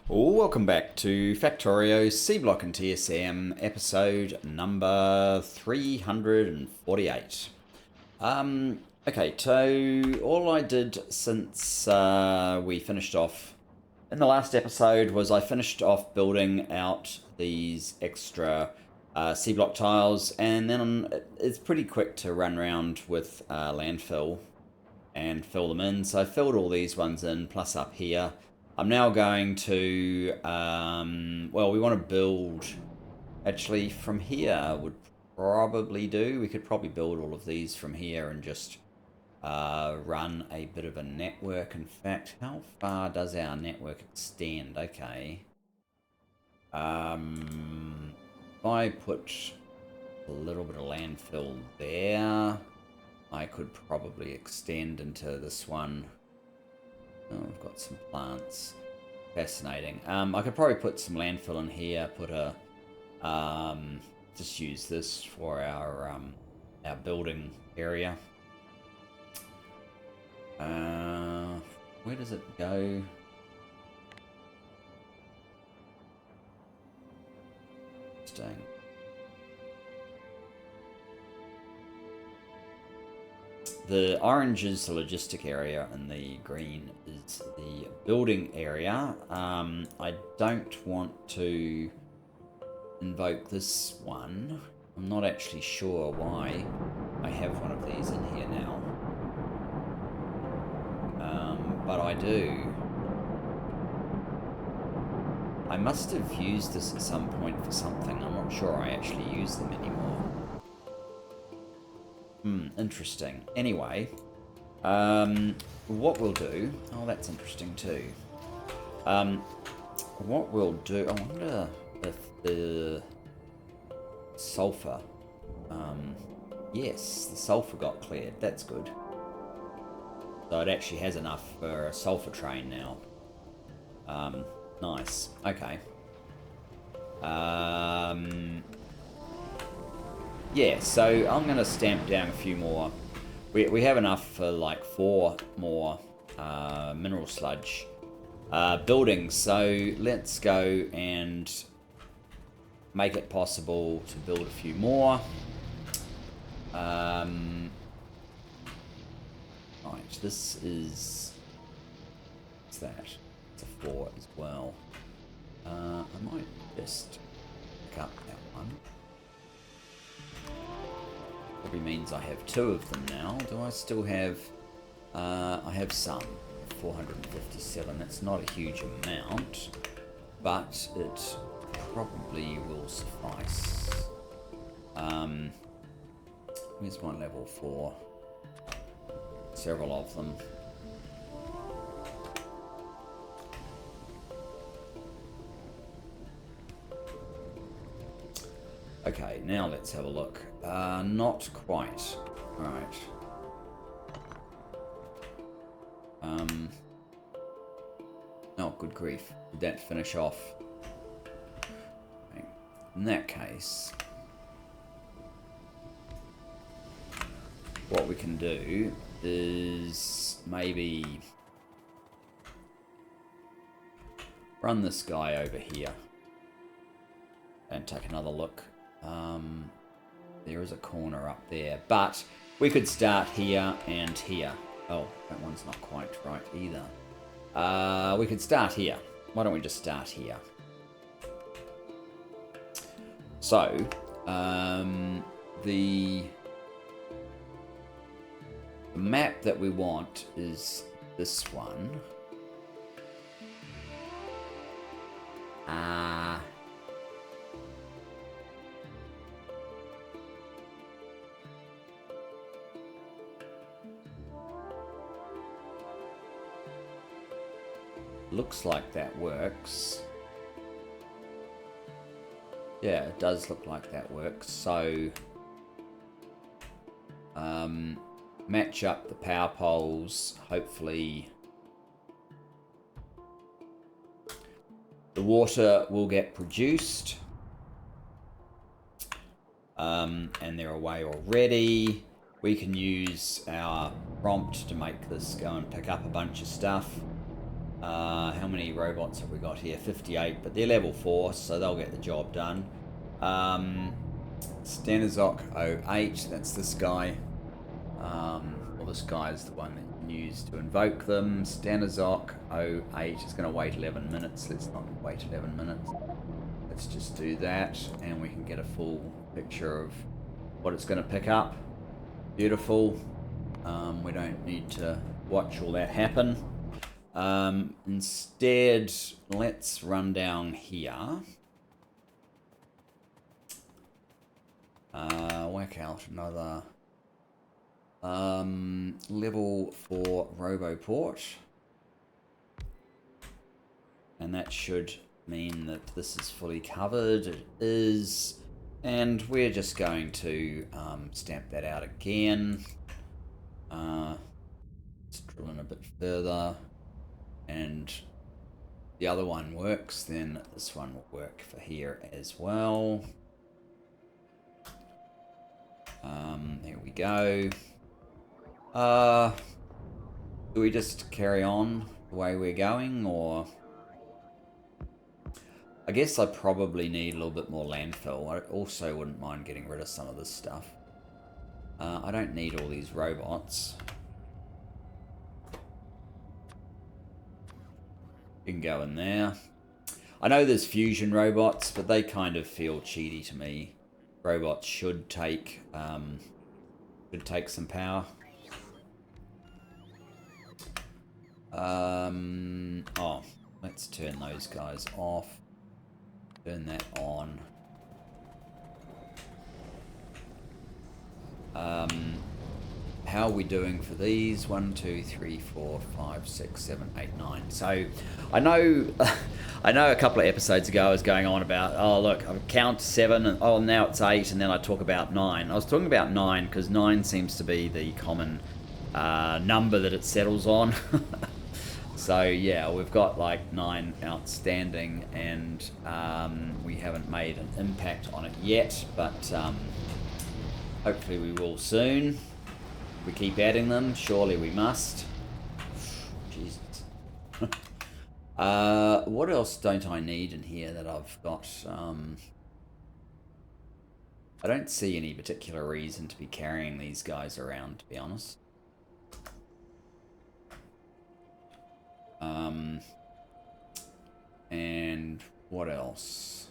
Welcome back to Factorio Seablock and TSM episode number 348. Okay, so all I did since we finished off in the last episode was I finished off building out these extra Seablock tiles, and then it's pretty quick to run around with landfill and fill them in. So I filled all these ones in, plus up here. I'm now going to, well, we want to build, actually from here would probably do. We could probably build all of these from here and just run a bit of a network. In fact, how far does our network extend? Okay. If I put a little bit of landfill there, I could probably extend into this one. Oh, I've got some plants. Fascinating. I could probably put some landfill in here, put a, just use this for our building area. Where does it go? Staying. The orange is the logistic area and the green is the building area. I don't want to invoke this one. I'm not actually sure why I have one of these in here now. But I do. I must have used this at some point for something. I'm not sure I actually use them anymore. Interesting. Anyway, what we'll do... Oh, that's interesting too. What we'll do... I wonder if the sulfur... yes, the sulfur got cleared. That's good. So it actually has enough for a sulfur train now. Nice. Okay. Yeah, so I'm going to stamp down a few more. We have enough for like 4 more mineral sludge buildings. So let's go and make it possible to build a few more. Right, this is... What's that? It's a 4 as well. I might just pick up that one. Probably means I have 2 of them now. Do I still have... I have some. 457. That's not a huge amount, but it probably will suffice. Here's my level 4. Several of them. Okay, now let's have a look. Not quite. Alright. Oh, good grief. Did that finish off? Okay. In that case, what we can do is maybe run this guy over here and take another look. There is a corner up there, but we could start here and here. Oh, that one's not quite right either. We could start here. Why don't we just start here? So, the map that we want is this one. Looks like that works. Yeah, it does look like that works. So, match up the power poles. Hopefully, the water will get produced. And they're away already. We can use our prompt to make this go and pick up a bunch of stuff. How many robots have we got here? 58, but they're level 4, so they'll get the job done. Stanizok 08, that's this guy. Well, this guy is the one that you can use to invoke them. Stanizok 08 is going to wait 11 minutes. Let's not wait 11 minutes. Let's just do that, and we can get a full picture of what it's going to pick up. Beautiful. We don't need to watch all that happen. Instead, let's run down here. Whack out another level 4 Roboport. And that should mean that this is fully covered. It is. And we're just going to stamp that out again. Let's drill in a bit further. And the other one works, then this one will work for here as well. There we go. Do we just carry on the way we're going, or... I guess I probably need a little bit more landfill. I also wouldn't mind getting rid of some of this stuff. I don't need all these robots. You can go in there. I know there's fusion robots, but they kind of feel cheaty to me. Robots should take some power. Oh, let's turn those guys off. Turn that on. How are we doing for these? 1, 2, 3, 4, 5, 6, 7, 8, 9. So I know I know a couple of episodes ago I was going on about, oh look, I count 7 and oh now it's 8, and then I talk about 9. I was talking about 9 because 9 seems to be the common number that it settles on. So yeah, we've got like 9 outstanding, and we haven't made an impact on it yet, but hopefully we will soon. We keep adding them, surely we must. Jesus. What else don't I need in here that I've got? I don't see any particular reason to be carrying these guys around, to be honest. And what else?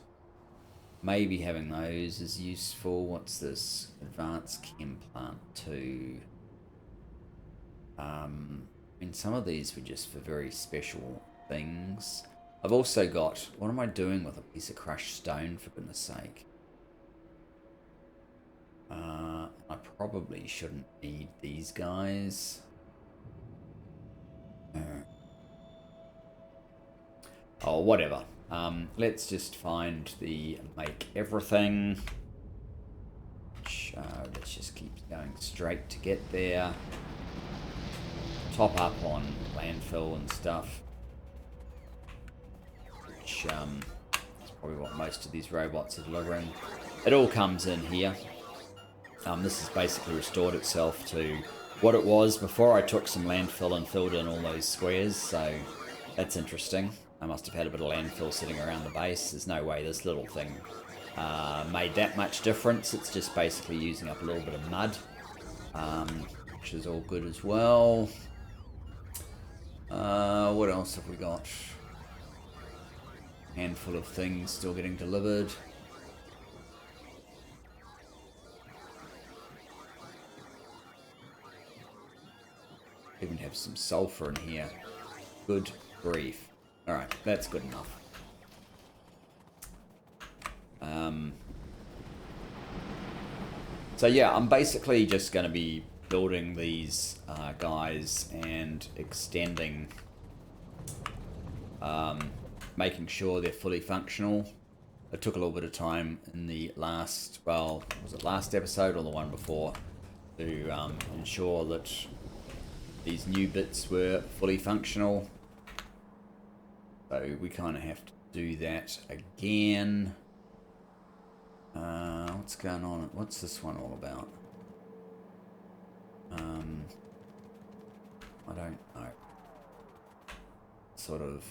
Maybe having those is useful. What's this? Advanced Chem Plant 2. I mean, some of these were just for very special things. I've also got... What am I doing with a piece of crushed stone, for goodness sake? I probably shouldn't need these guys. Oh, whatever. Let's just find the make everything. Let's just keep going straight to get there. Top up on landfill and stuff. Which is probably what most of these robots are delivering. It all comes in here. This has basically restored itself to what it was before I took some landfill and filled in all those squares, so that's interesting. I must have had a bit of landfill sitting around the base. There's no way this little thing made that much difference. It's just basically using up a little bit of mud, which is all good as well. What else have we got? Handful of things still getting delivered. Even have some sulfur in here. Good grief. Alright, that's good enough. So yeah, I'm basically just going to be building these guys and extending, making sure they're fully functional. It took a little bit of time in the last, well, was it last episode or the one before, to ensure that these new bits were fully functional. So we kind of have to do that again. What's going on? What's this one all about? I don't know. sort of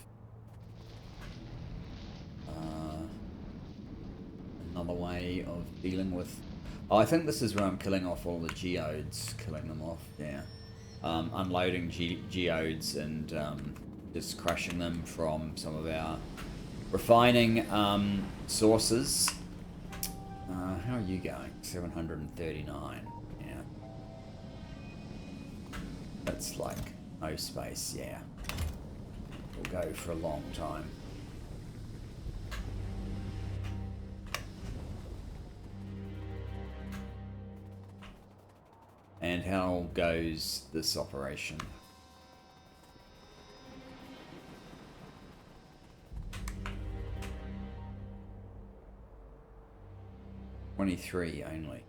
another way of dealing with... Oh, I think this is where I'm killing off all the geodes, killing them off, yeah. Unloading geodes and just crushing them from some of our refining sources. How are you going? 739, yeah. That's like no space, yeah. We'll go for a long time. And how goes this operation? $23 only.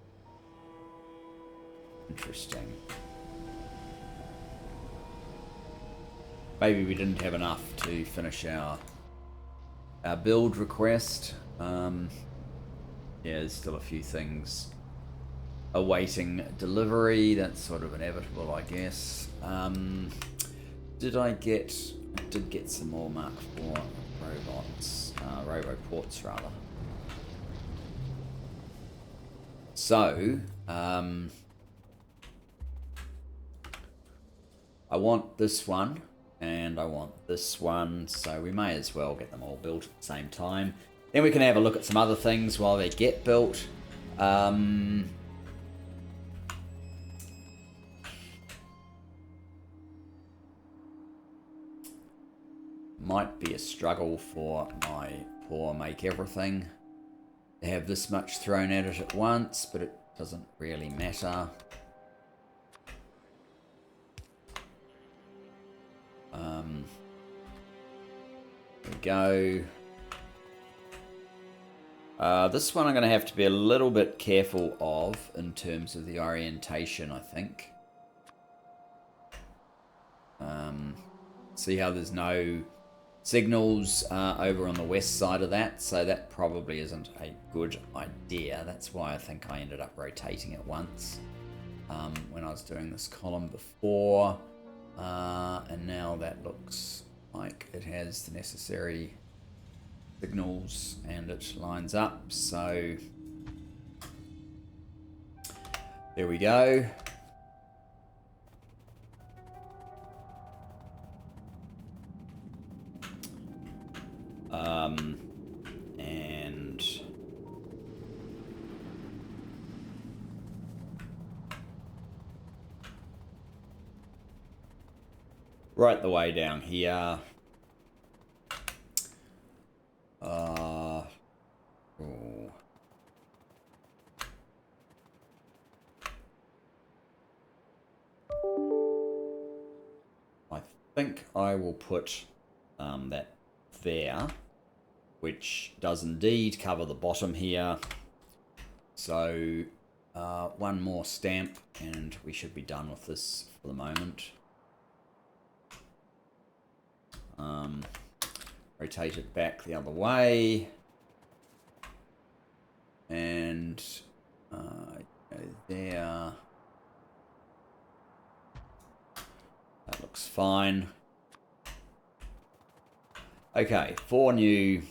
Interesting. Maybe we didn't have enough to finish our build request. Yeah, there's still a few things awaiting delivery. That's sort of inevitable, I guess. Did get some more Mark IV robots, roboports rather. So, I want this one, and I want this one, so we may as well get them all built at the same time. Then we can have a look at some other things while they get built. Might be a struggle for my poor Make Everything to have this much thrown at it at once, but it doesn't really matter. There we go. This one I'm going to have to be a little bit careful of in terms of the orientation, I think. See how there's no signals over on the west side of that, so that probably isn't a good idea. That's why I think I ended up rotating it once when I was doing this column before, and now that looks like it has the necessary signals and it lines up, so there we go. And right the way down here. I think I will put that there, which does indeed cover the bottom here. So one more stamp and we should be done with this for the moment. Rotate it back the other way, and go there. That looks fine. Okay, four new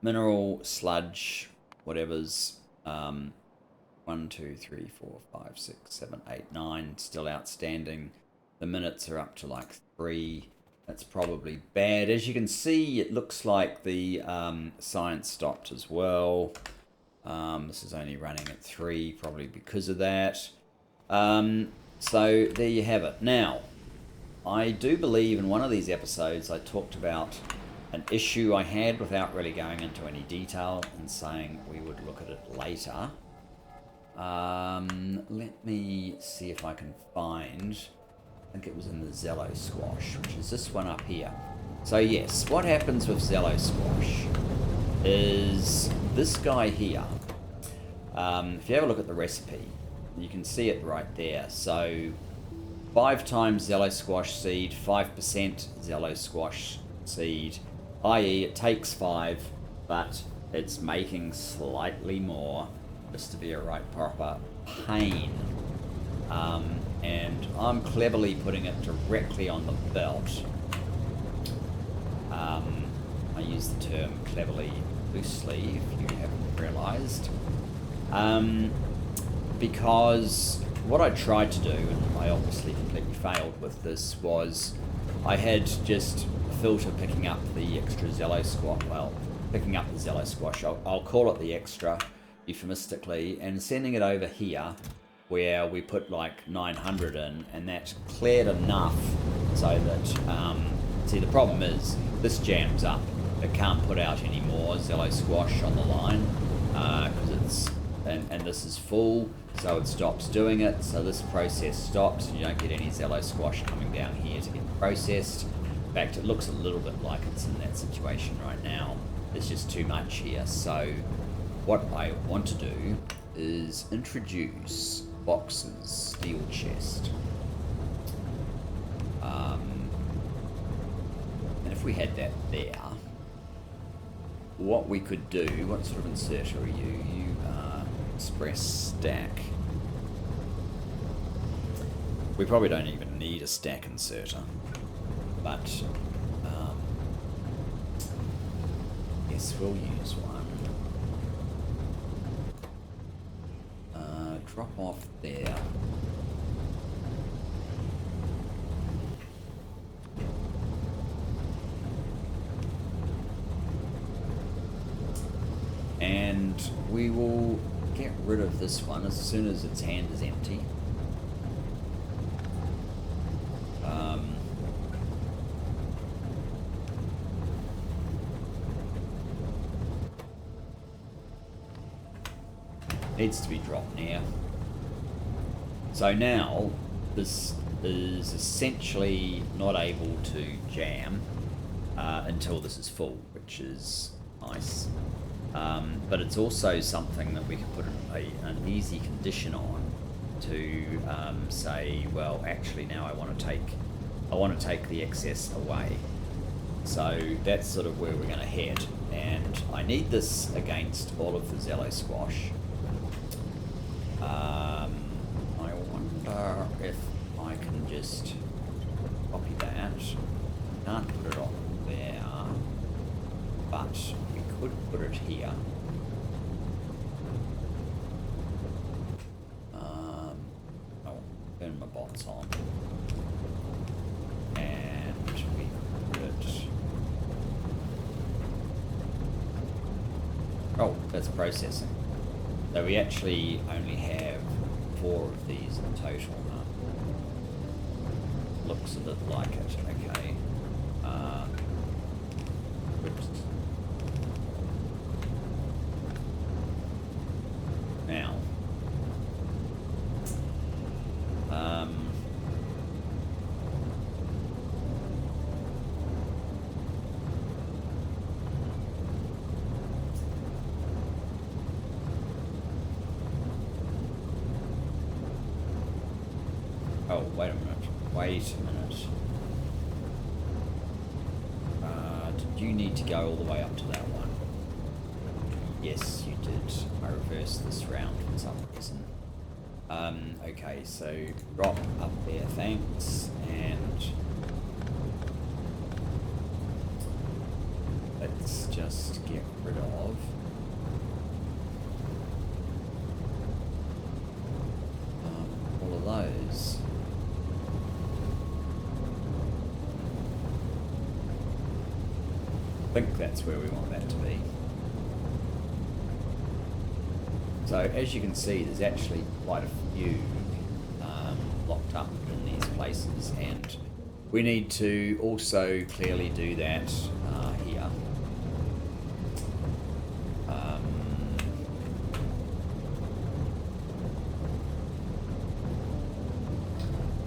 mineral sludge whatevers. 1, 2, 3, 4, 5, 6, 7, 8, 9 still outstanding. The minutes are up to like 3. That's probably bad. As you can see, it looks like the science stopped as well. This is only running at 3, probably because of that. So there you have it. Now, I do believe in one of these episodes I talked about an issue I had without really going into any detail and saying we would look at it later. Let me see if I can find... I think it was in the Zello Squash, which is this one up here. So yes, what happens with Zello Squash is this guy here. If you have a look at the recipe, you can see it right there. So 5 times Zello Squash seed, 5% Zello Squash seed, i.e. it takes 5, but it's making slightly more, just to be a right proper pain. and I'm cleverly putting it directly on the belt. I use the term cleverly loosely, if you haven't realised, because what I tried to do, and I obviously completely failed with this, was I had just a filter picking up the extra Zello squash, well, picking up the Zello squash, I'll call it the extra, euphemistically, and sending it over here, where we put like 900 in, and that cleared enough so that, see, the problem is, this jams up. It can't put out any more Zello squash on the line, because it's, and this is full, so it stops doing it, so this process stops, and you don't get any Zello squash coming down here to get processed. In fact, it looks a little bit like it's in that situation right now. There's just too much here, so what I want to do is introduce boxes, steel chest. And if we had that there, what we could do, what sort of inserter are you? You are express stack. We probably don't even need a stack inserter, but yes, we'll use one. Drop off there. And we will get rid of this one as soon as its hand is empty. Needs to be dropped now. So now this is essentially not able to jam until this is full, which is nice. But it's also something that we can put an easy condition on to say, well, actually now I want to take the excess away. So that's sort of where we're going to head, and I need this against all of the Zello squash. I wonder if I can just copy that. Can't put it on there, but we could put it here. I'll turn my bots on, and we put it. Oh, that's processing. So we actually only have 4 of these in total now. Looks a bit like it, okay. Oops. Now, oh, wait a minute. Wait a minute. Did you need to go all the way up to that one? Yes, you did. I reversed this round for some reason. Okay, so drop up there, thanks, and let's just get rid of all of those. I think that's where we want that to be. So as you can see, there's actually quite a few locked up in these places, and we need to also clearly do that here.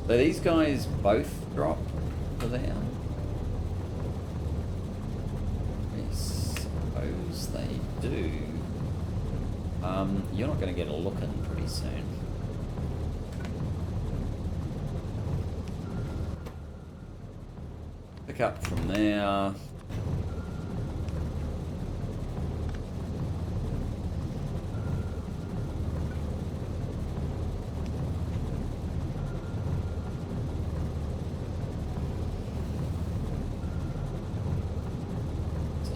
So these guys both drop to there. I suppose they do. You're not going to get a look in pretty soon. Pick up from there.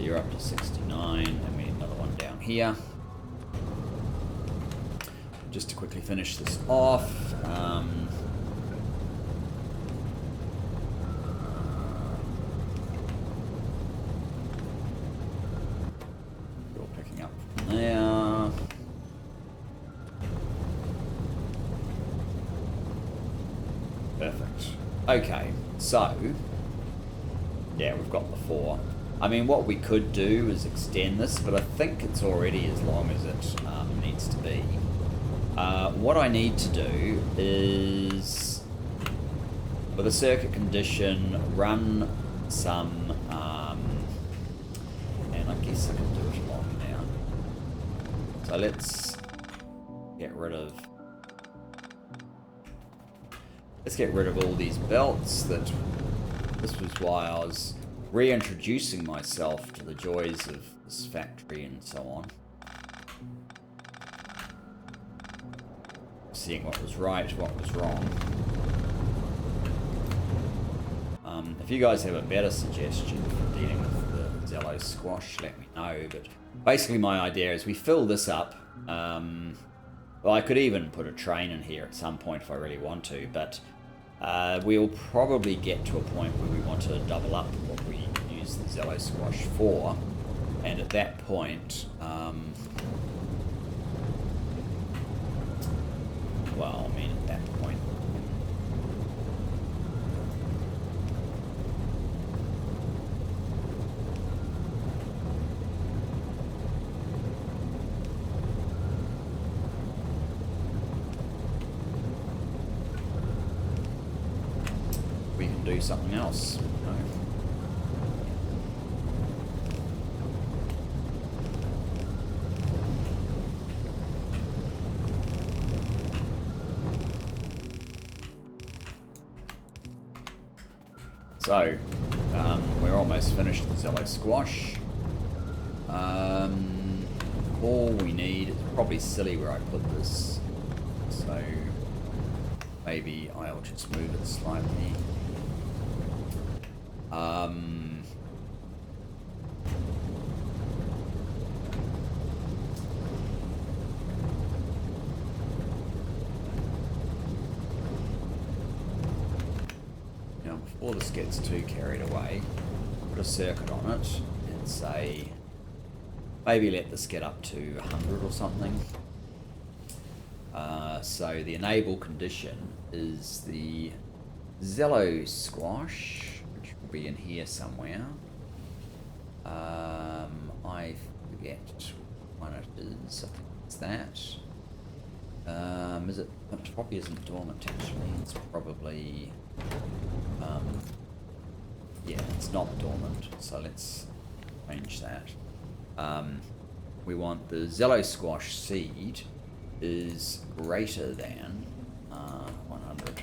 So you're up to 69, and we need another one down here. Just to quickly finish this off. You're picking up from there. Perfect. Okay, so yeah, we've got the 4. I mean, what we could do is extend this, but I think it's already as long as it needs to be. What I need to do is, with a circuit condition, run some, and I guess I can do it along now. So let's get rid of all these belts. This was why I was reintroducing myself to the joys of this factory and so on. Seeing what was right, what was wrong. If you guys have a better suggestion for dealing with the Zello squash, let me know. But basically my idea is we fill this up. Well, I could even put a train in here at some point if I really want to, but we'll probably get to a point where we want to double up what we use the Zello squash for, and at that point, well, I mean, at that point, we can do something else. So, we're almost finished the Zello squash. All we need, it's probably silly where I put this, so maybe I'll just move it slightly. Before this gets too carried away, put a circuit on it and say, maybe let this get up to 100 or something. So the enable condition is the Zello squash, which will be in here somewhere. I forget which one it is. I think it's that. Is it? It probably isn't dormant actually. It's probably. Yeah, it's not dormant, so let's change that. We want the Zello squash seed is greater than 100.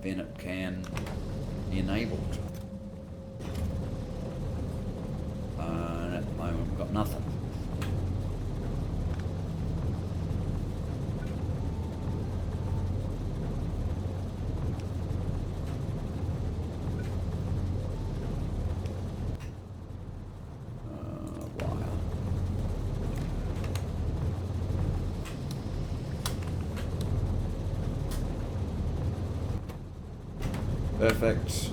Then it can be enabled. And at the moment we've got nothing. Perfect.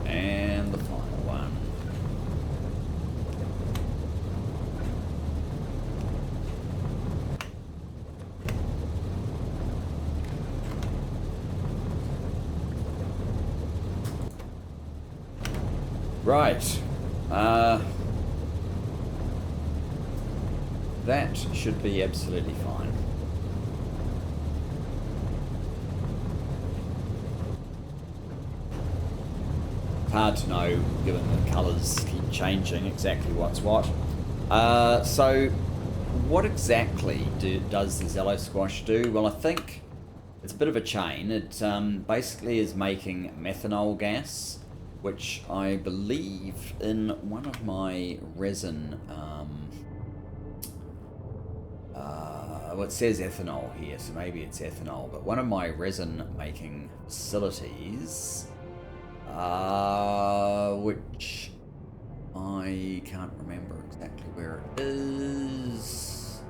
And the final one. Right. That should be absolutely fine. It's hard to know, given the colours keep changing, exactly what's what. So, what exactly does the Zello squash do? Well, I think it's a bit of a chain. It basically is making methanol gas. which I believe in one of my resin, well, it says ethanol here, so maybe it's ethanol, but one of my resin making facilities, which I can't remember exactly where it is.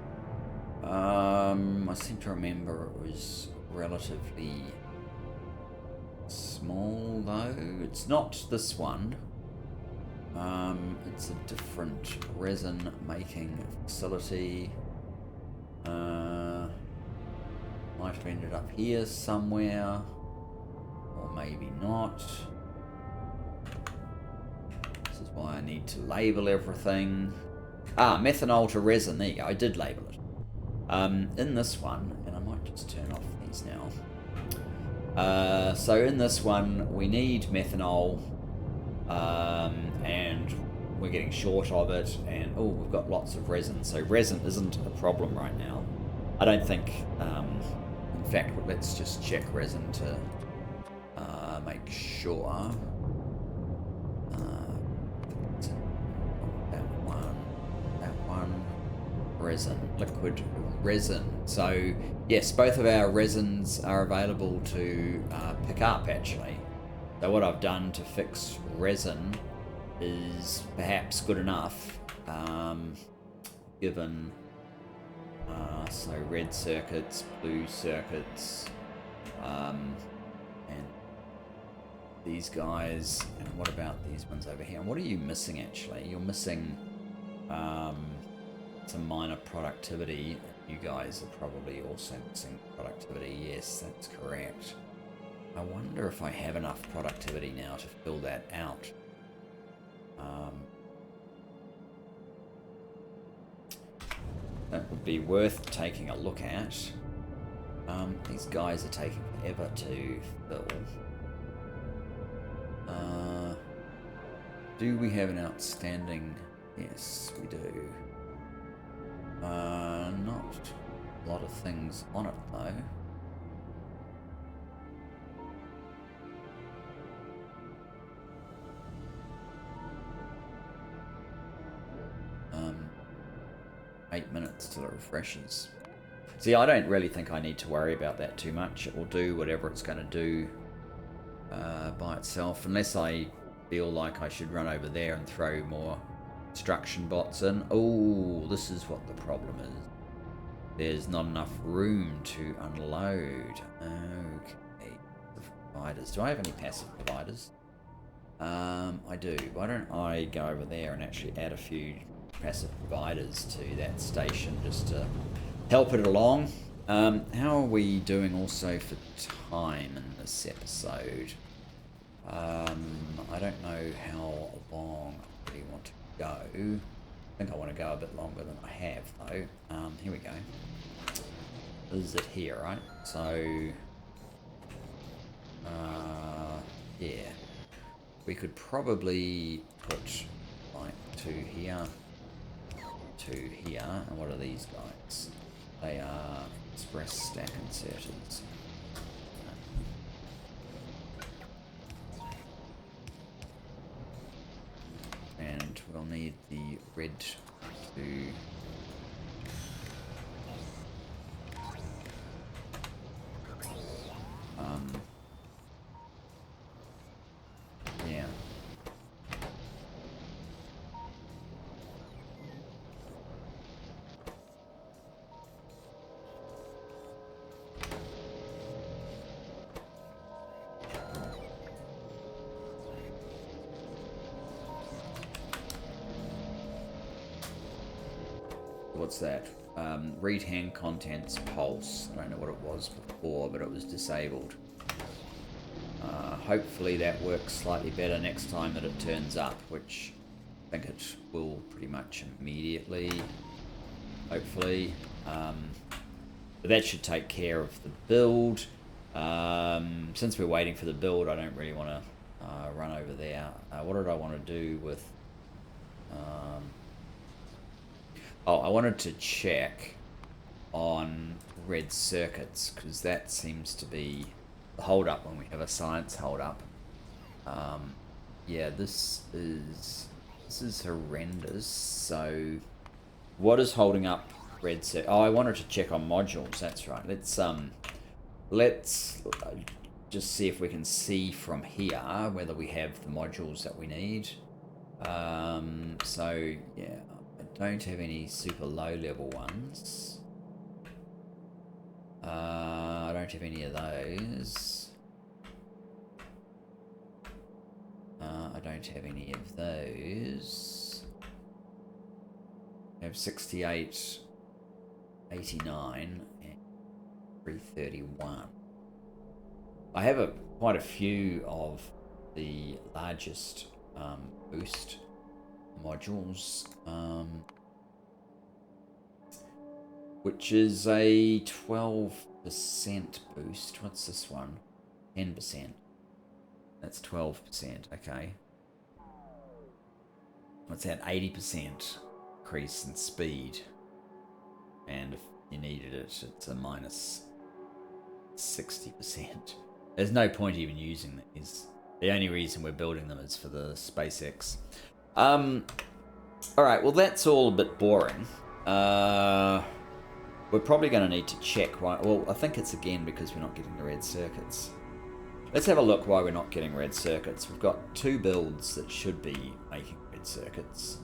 I seem to remember it was relatively small though. It's not this one. It's a different resin making facility. Might have ended up here somewhere, or maybe not. This is why I need to label everything. Methanol to resin. There you go. I did label it. In this one, and I might just turn off these now. So in this one, we need methanol, and we're getting short of it, and we've got lots of resin. So resin isn't a problem right now. I don't think, in fact, let's just check resin to make sure. That one. Resin, liquid resin. So yes, both of our resins are available to pick up actually. So what I've done to fix resin is perhaps good enough, given so red circuits, blue circuits, and these guys, and what about these ones over here? And what are you missing actually? You're missing some minor productivity. You guys are probably also missing productivity. Yes, that's correct. I wonder if I have enough productivity now to fill that out. That would be worth taking a look at. These guys are taking forever to fill. Do we have an outstanding? Yes, we do. Not a lot of things on it though. Eight minutes till it refreshes. See, I don't really think I need to worry about that too much. It will do whatever it's going to do by itself, unless I feel like I should run over there and throw more construction bots in. Oh, this is what the problem is. There's not enough room to unload. Okay. Providers. Do I have any passive providers? I do. Why don't I go over there and actually add a few passive providers to that station just to help it along. How are we doing also for time in this episode? I don't know how long I really want to go. I think I want to go a bit longer than I have though. Here we go. This is it here, right? So, yeah. We could probably put like two here, and what are these guys? They are express stack inserters. And we'll need the red to yeah. What's that? Read hand contents pulse. I don't know what it was before, but it was disabled. Hopefully that works slightly better next time that it turns up, which I think it will pretty much immediately. Hopefully. But that should take care of the build. Since we're waiting for the build, I don't really want to run over there. What did I want to do with... I wanted to check on red circuits, because that seems to be the hold-up when we have a science hold-up. yeah, this is horrendous. So, what is holding up red circuit? Oh, I wanted to check on modules. That's right. Let's just see if we can see from here whether we have the modules that we need. So yeah, I don't have any super low level ones. I don't have any of those. I don't have any of those. I have 68, 89, and 331. I have quite a few of the largest boost modules, which is a 12% boost. What's this one? 10%. That's 12%, okay. What's that? 80% increase in speed. And if you needed it, it's a minus 60%. There's no point even using these. The only reason we're building them is for the SpaceX. Alright, well that's all a bit boring. We're probably going to need to check why... Well, I think it's again because we're not getting the red circuits. Let's have a look why we're not getting red circuits. We've got 2 builds that should be making red circuits.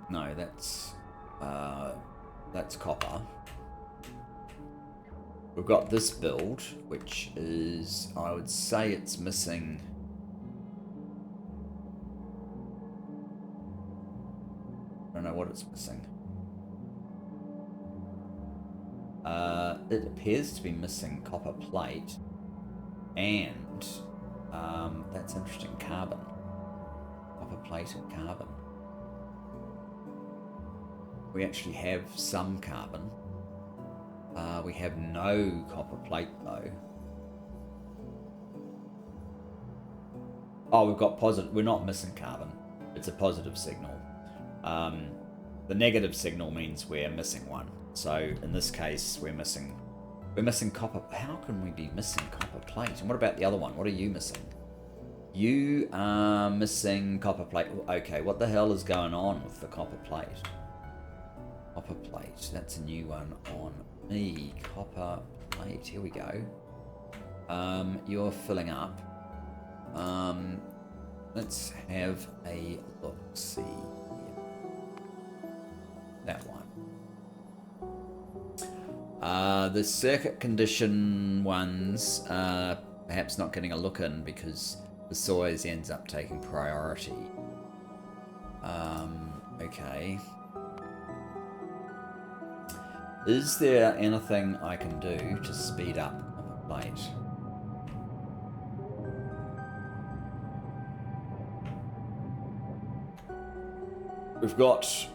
No, that's copper. We've got this build, which is, I would say it's missing... I don't know what it's missing. It appears to be missing copper plate and that's interesting, carbon. Copper plate and carbon. We actually have some carbon. We have no copper plate though. Oh, we've got positive. We're not missing carbon. It's a positive signal. The negative signal means we're missing one. So in this case, we're missing copper. How can we be missing copper plate? And what about the other one? What are you missing? You are missing copper plate. Okay, what the hell is going on with the copper plate? Copper plate. That's a new one on me. Copper plate. Here we go. You're filling up. Let's have a look. See. That one. The circuit condition ones are perhaps not getting a look in because the soils ends up taking priority. Okay. Is there anything I can do to speed up copper plate? We've got...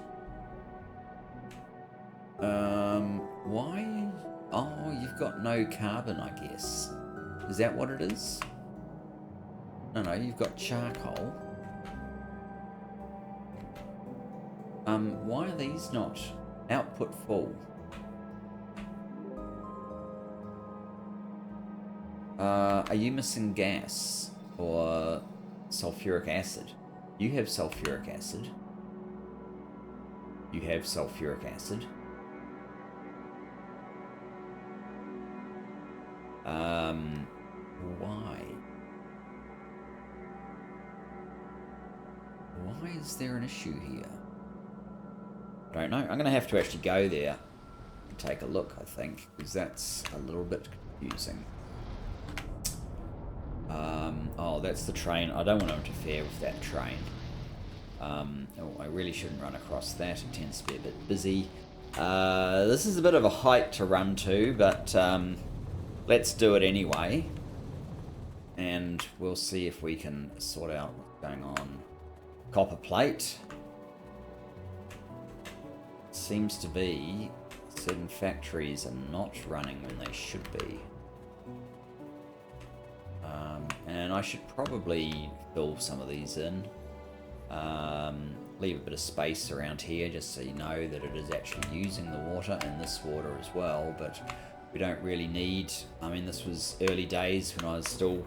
why? Oh, you've got no carbon, I guess. Is that what it is? No, you've got charcoal. Why are these not output full? Are you missing gas or sulfuric acid? You have sulfuric acid. You have sulfuric acid. Why? Why is there an issue here? I don't know. I'm going to have to actually go there and take a look, I think, because that's a little bit confusing. Oh, that's the train. I don't want to interfere with that train. Oh, I really shouldn't run across that. It tends to be a bit busy. This is a bit of a height to run to, but let's do it anyway. And we'll see if we can sort out what's going on. Copper plate. Seems to be certain factories are not running when they should be. And I should probably fill some of these in. Leave a bit of space around here just so you know that it is actually using the water and this water as well, but we don't really need. I mean, this was early days when I was still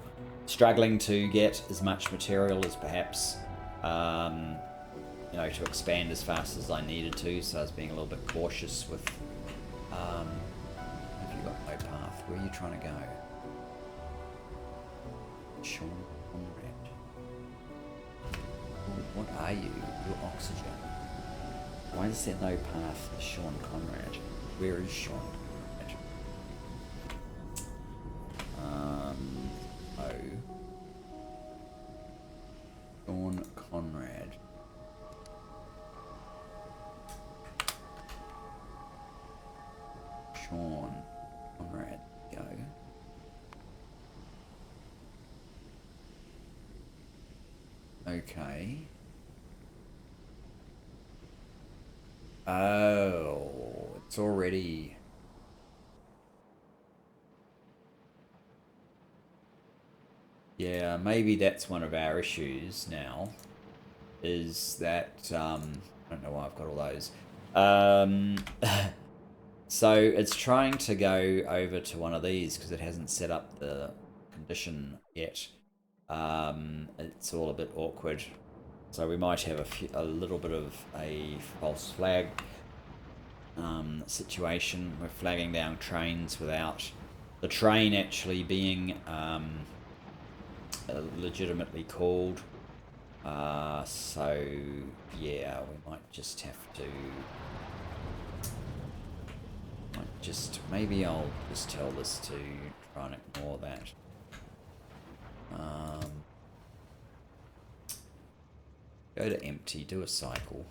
struggling to get as much material as perhaps, you know, to expand as fast as I needed to. So I was being a little bit cautious with, have you got no path? Where are you trying to go? Sean Conrad. What are you? You're oxygen. Why is there no path for Sean Conrad? Where is Sean Conrad? Sean Conrad. Sean Conrad, go. Okay. Oh, it's already... Yeah, maybe that's one of our issues now, is that, I don't know why I've got all those. So it's trying to go over to one of these because it hasn't set up the condition yet. It's all a bit awkward. So we might have a little bit of a false flag situation. We're flagging down trains without the train actually being legitimately called. So yeah, we might just have to... maybe I'll just tell this to try and ignore that. Go to empty, do a cycle.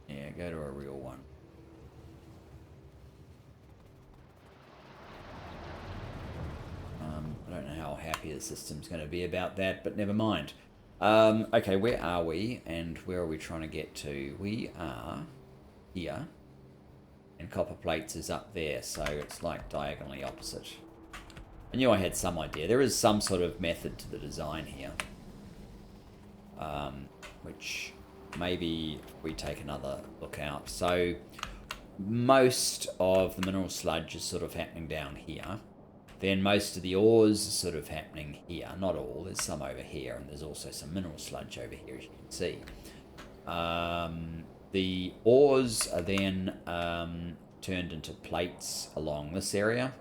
Yeah, go to a real one. I don't know how happy the system's going to be about that, but never mind. Okay, where are we and where are we trying to get to? We are here, and copper plates is up there, so it's like diagonally opposite. I knew I had some idea. There is some sort of method to the design here, which maybe we take another look out. So most of the mineral sludge is sort of happening down here. Then most of the ores are sort of happening here. Not all, there's some over here, and there's also some mineral sludge over here, as you can see. The ores are then turned into plates along this area,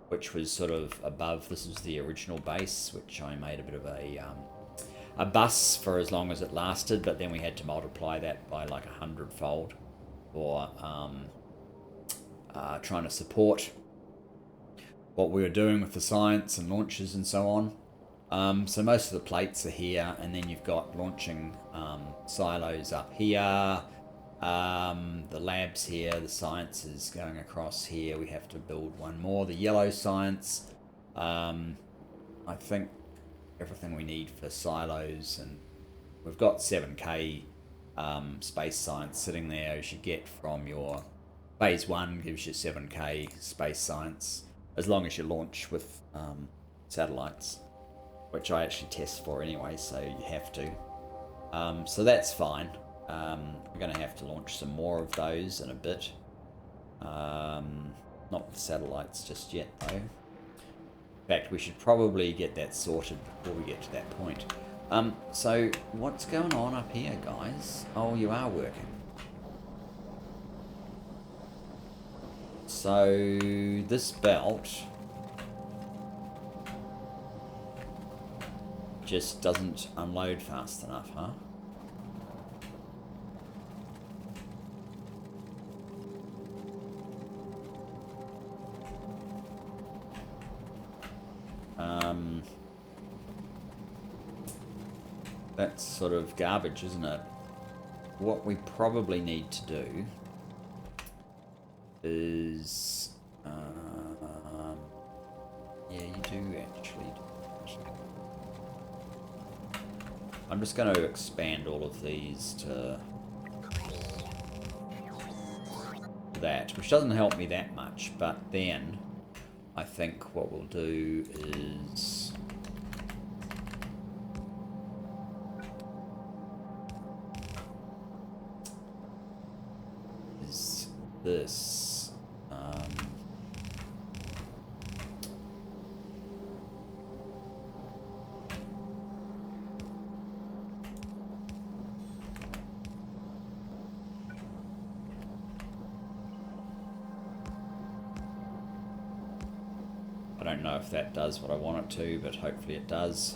which was sort of above. This is the original base, which I made a bit of a bus for as long as it lasted, but then we had to multiply that by like 100-fold for trying to support what we were doing with the science and launches and so on. So most of the plates are here, and then you've got launching silos up here, the labs here, the science is going across here. We have to build one more, the yellow science. I think everything we need for silos, and we've got 7k space science sitting there, as you get from your phase 1 gives you 7k space science, as long as you launch with satellites, which I actually test for anyway, so you have to. So that's fine. We're going to have to launch some more of those in a bit. Not with satellites just yet, though. In fact, we should probably get that sorted before we get to that point. So what's going on up here, guys? Oh, you are working. So this belt just doesn't unload fast enough, huh? That's sort of garbage, isn't it? What we probably need to do is... yeah, you do actually do that. I'm just going to expand all of these to that, which doesn't help me that much, but then I think what we'll do is... this. I don't know if that does what I want it to, but hopefully it does.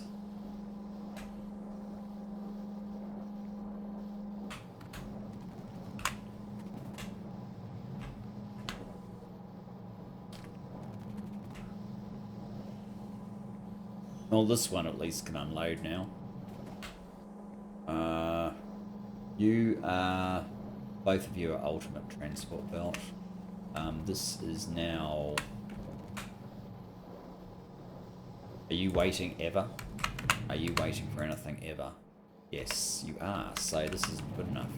Well, this one at least can unload now. You are... Both of you are ultimate transport belt. This is now... Are you waiting ever? Are you waiting for anything ever? Yes, you are. So this is good enough.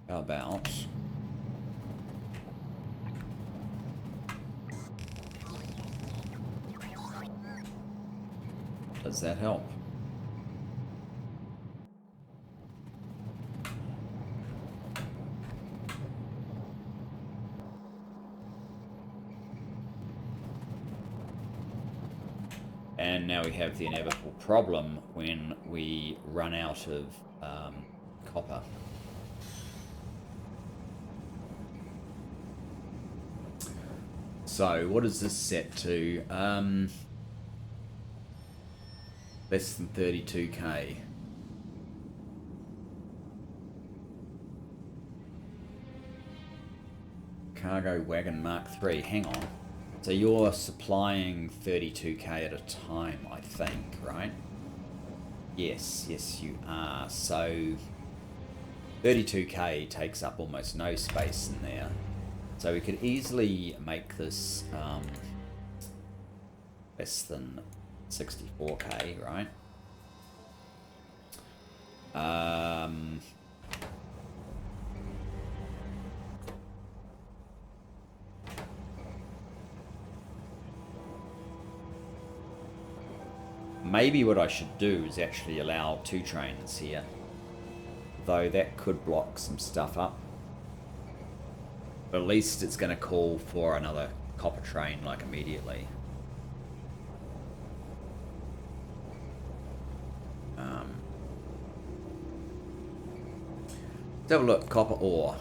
How about... Does that help? And now we have the inevitable problem when we run out of copper. So what is this set to? Less than 32k. Cargo wagon Mark III. Hang on. So you're supplying 32k at a time, I think, right? Yes, yes you are. So 32k takes up almost no space in there. So we could easily make this less than 64k, right? Maybe what I should do is actually allow 2 trains here, though that could block some stuff up. But at least it's going to call for another copper train like immediately. Let's have a look. Copper ore.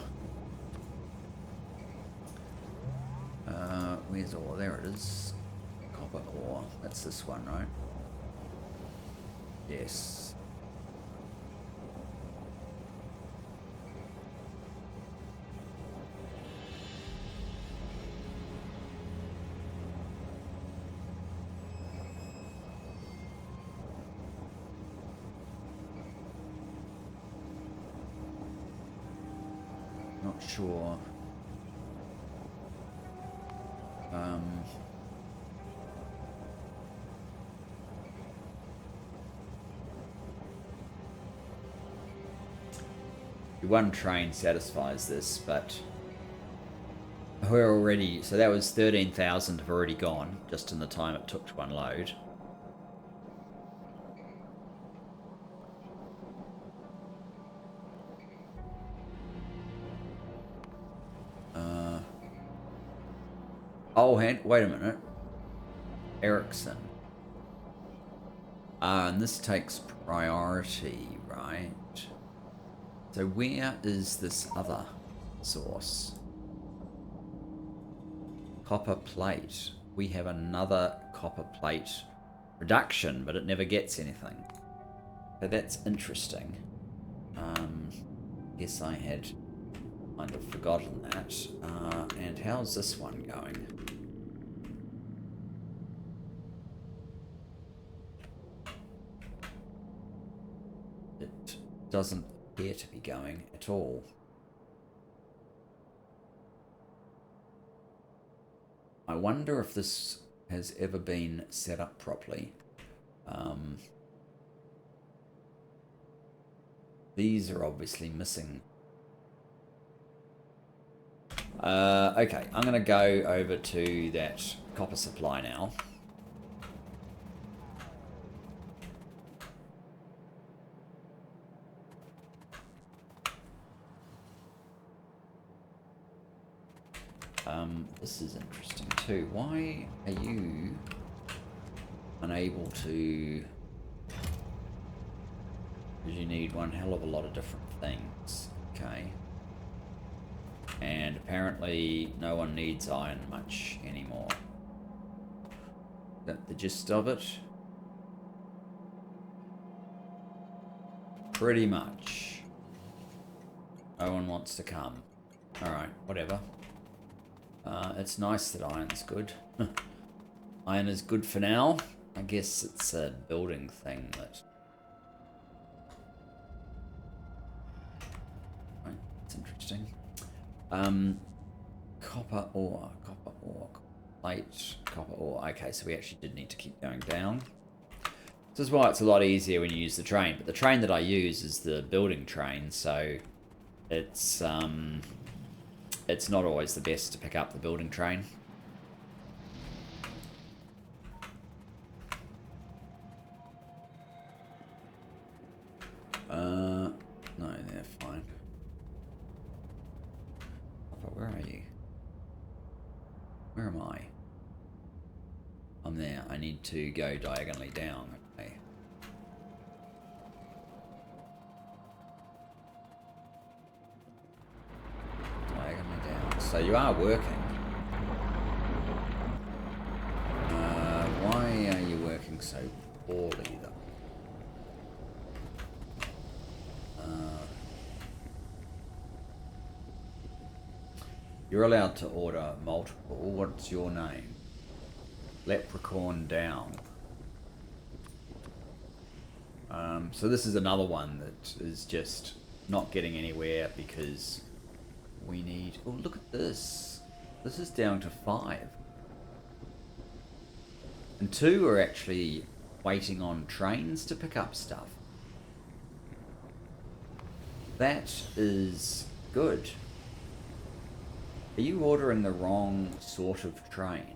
Where's ore? There it is. Copper ore. That's this one, right? Yes. Not sure. One train satisfies this, but we're already... So that was 13,000 have already gone, just in the time it took to unload. Oh, wait a minute. Ericsson. And this takes priority, right? So where is this other source? Copper plate. We have another copper plate reduction, but it never gets anything. So that's interesting. Guess I had kind of forgotten that. And how's this one going? It doesn't appear to be going at all. I wonder if this has ever been set up properly. These are obviously missing. Okay, I'm going to go over to that copper supply now. This is interesting too. Why are you unable to... Because you need one hell of a lot of different things. Okay. And apparently no one needs iron much anymore. Is that the gist of it? Pretty much. No one wants to come. Alright, whatever. It's nice that iron's good. Iron is good for now. I guess it's a building thing that... Right, that's interesting. Copper ore, plate, copper ore. Okay, so we actually did need to keep going down. This is why it's a lot easier when you use the train. But the train that I use is the building train, so it's not always the best to pick up the building train. No, they're fine. Where are you? Where am I? I'm there. I need to go diagonally down. Okay. Diagonally down. So you are working. Why are you working so poorly though? You're allowed to order multiple. What's your name? Leprechaun down. So this is another one that is just not getting anywhere because we need... Oh, look at this. This is down to 5. And 2 are actually waiting on trains to pick up stuff. That is good. Are you ordering the wrong sort of train?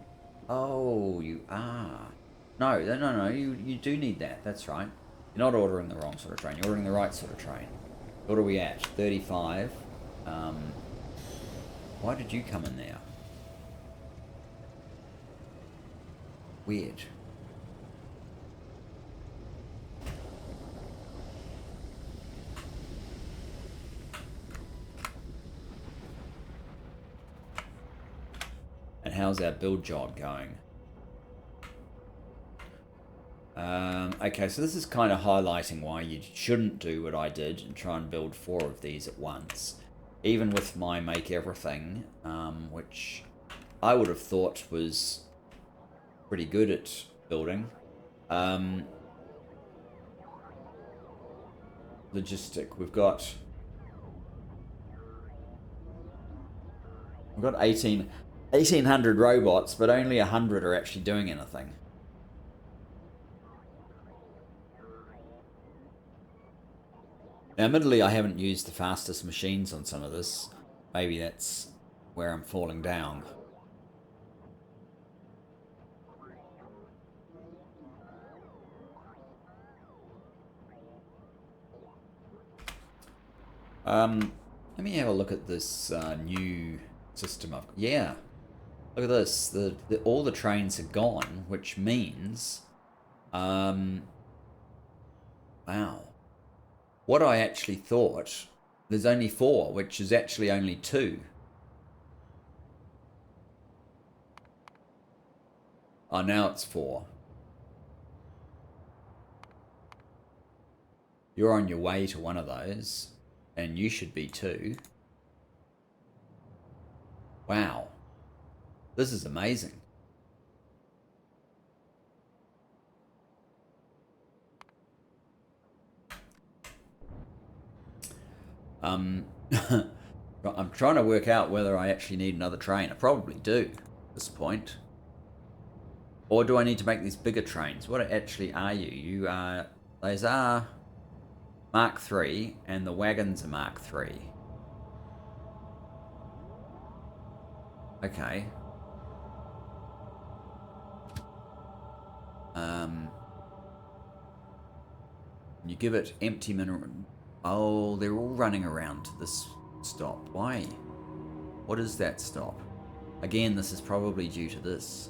Oh, you are. No, you do need that. That's right. You're not ordering the wrong sort of train. You're ordering the right sort of train. What are we at? 35. Why did you come in there? Weird. And how's our build job going? Okay, so this is kind of highlighting why you shouldn't do what I did and try and build 4 of these at once. Even with my make everything, which I would have thought was pretty good at building. Logistic, we've got 1,800 robots, but only 100 are actually doing anything. Now, admittedly, I haven't used the fastest machines on some of this. Maybe that's where I'm falling down. Let me have a look at this new system I've got. Yeah, look at this. All the trains are gone, which means, wow. What I actually thought, there's only 4, which is actually only 2. Oh, now it's 4. You're on your way to one of those, and you should be too. Wow. This is amazing. I'm trying to work out whether I actually need another train. I probably do at this point. Or do I need to make these bigger trains? What actually are you? You are... Those are Mark III, and the wagons are Mark III. Okay. You give it empty mineral... Oh, they're all running around to this stop. Why? What is that stop? Again, this is probably due to this.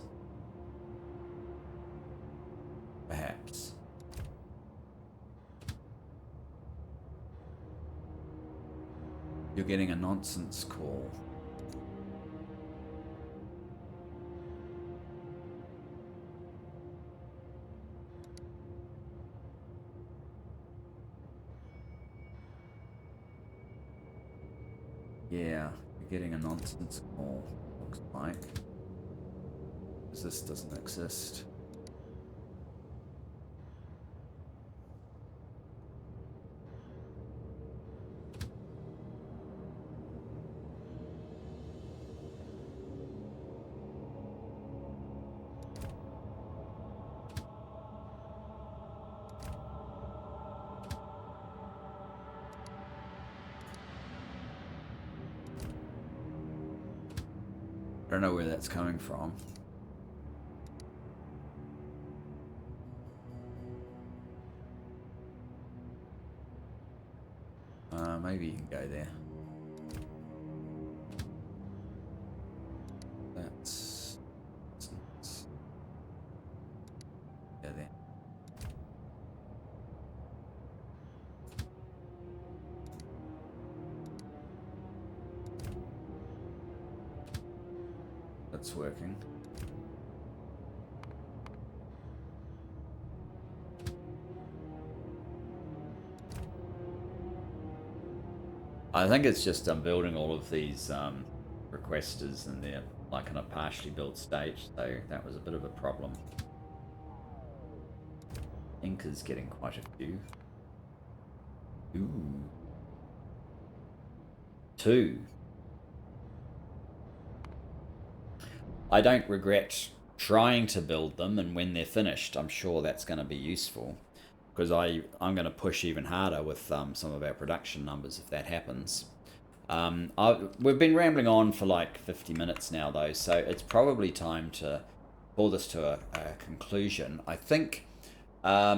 Perhaps. You're getting a nonsense call. Yeah, you're getting a nonsense call, looks like. Because this doesn't exist. I don't know where that's coming from. Maybe you can go there. That's go there. That's working. I think it's just I'm building all of these requesters and they're like in a partially built stage, so that was a bit of a problem. Ink is getting quite a few. Ooh. 2. I don't regret trying to build them, and when they're finished, I'm sure that's going to be useful. Because I'm going to push even harder with some of our production numbers if that happens. We've been rambling on for like 50 minutes now, though, so it's probably time to pull this to a conclusion. I think, I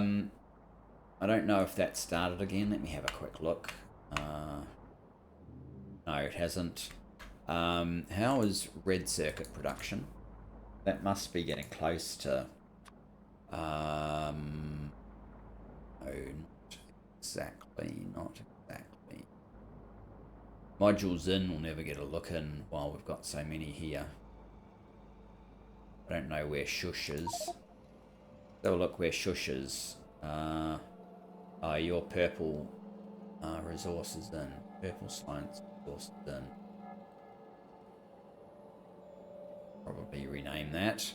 don't know if that started again. Let me have a quick look. No, it hasn't. How is red circuit production? That must be getting close to... no, not exactly. Modules in will never get a look in while we've got so many here. I don't know where Shush is. Have a look where Shush is. Your purple resources in. Purple science resources in. Probably rename that.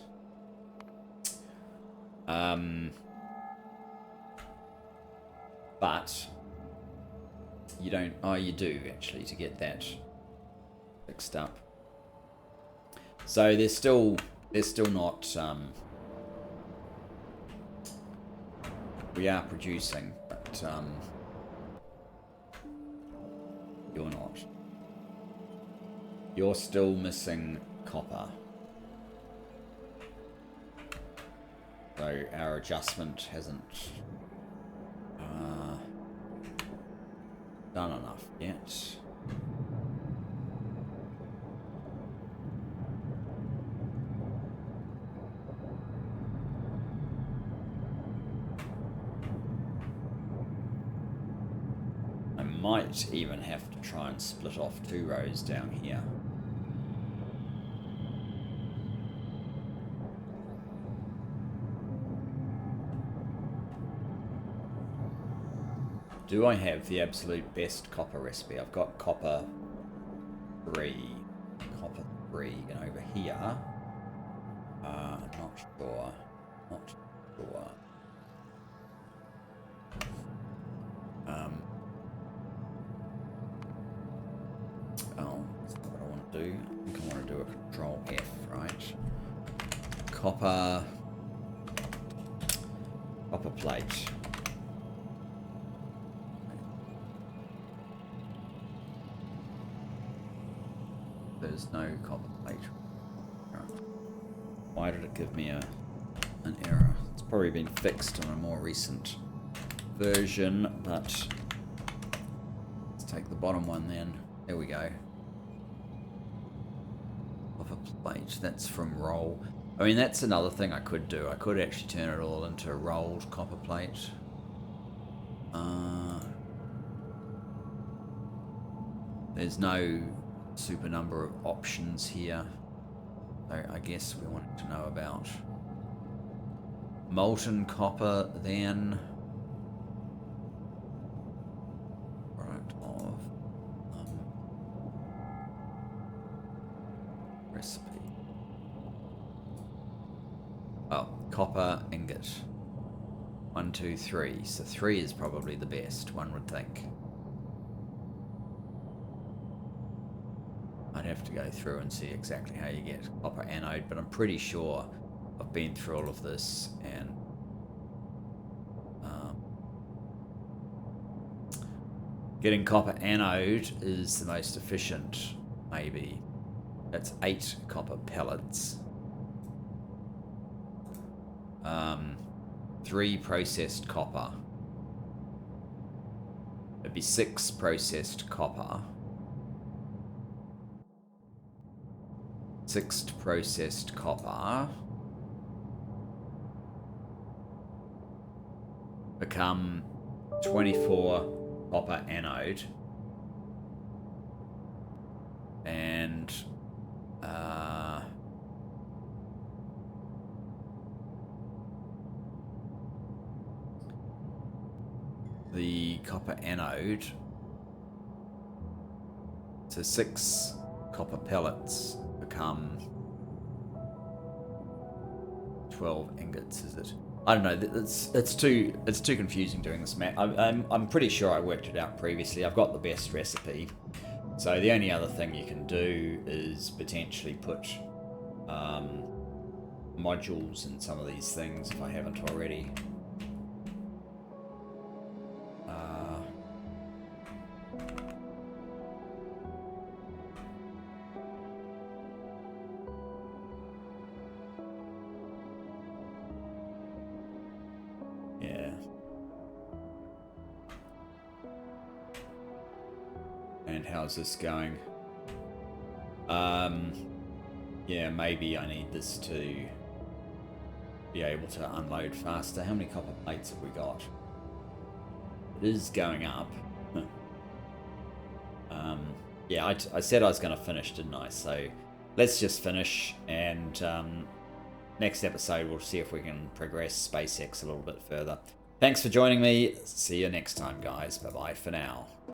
But you don't. Oh, you do actually to get that fixed up. So they're still not. We are producing, but you're not. You're still missing copper. So our adjustment hasn't done enough yet. I might even have to try and split off 2 rows down here. Do I have the absolute best copper recipe? I've got copper 3. Copper 3. And over here, not sure. Not sure. Oh, that's not what I want to do. I think I want to do a Control F, right? Copper plate. There's no copper plate. Why did it give me an error? It's probably been fixed on a more recent version, but let's take the bottom one then. There we go. copper plate. That's from roll. I mean, that's another thing I could do. I could actually turn it all into rolled copper plate. There's no super number of options here. So I guess we wanted to know about molten copper then. Product of recipe. Oh, copper ingot. 1, 2, 3. So 3 is probably the best, one would think. I'd have to go through and see exactly how you get copper anode, but I'm pretty sure I've been through all of this, and getting copper anode is the most efficient, maybe. That's 8 copper pellets. 3 processed copper. It'd be 6 processed copper. 6 processed copper become 24 copper anode, and the copper anode, so 6 copper pellets become 12 ingots, is it? I don't know. It's too confusing doing this math. I'm pretty sure I worked it out previously. I've got the best recipe. So the only other thing you can do is potentially put modules in some of these things if I haven't already. Yeah. And how's this going? Yeah, maybe I need this to be able to unload faster. How many copper plates have we got? It is going up. Yeah, I said I was going to finish, didn't I? So let's just finish, and next episode we'll see if we can progress SpaceX a little bit further. Thanks for joining me. See you next time, guys. Bye-bye for now.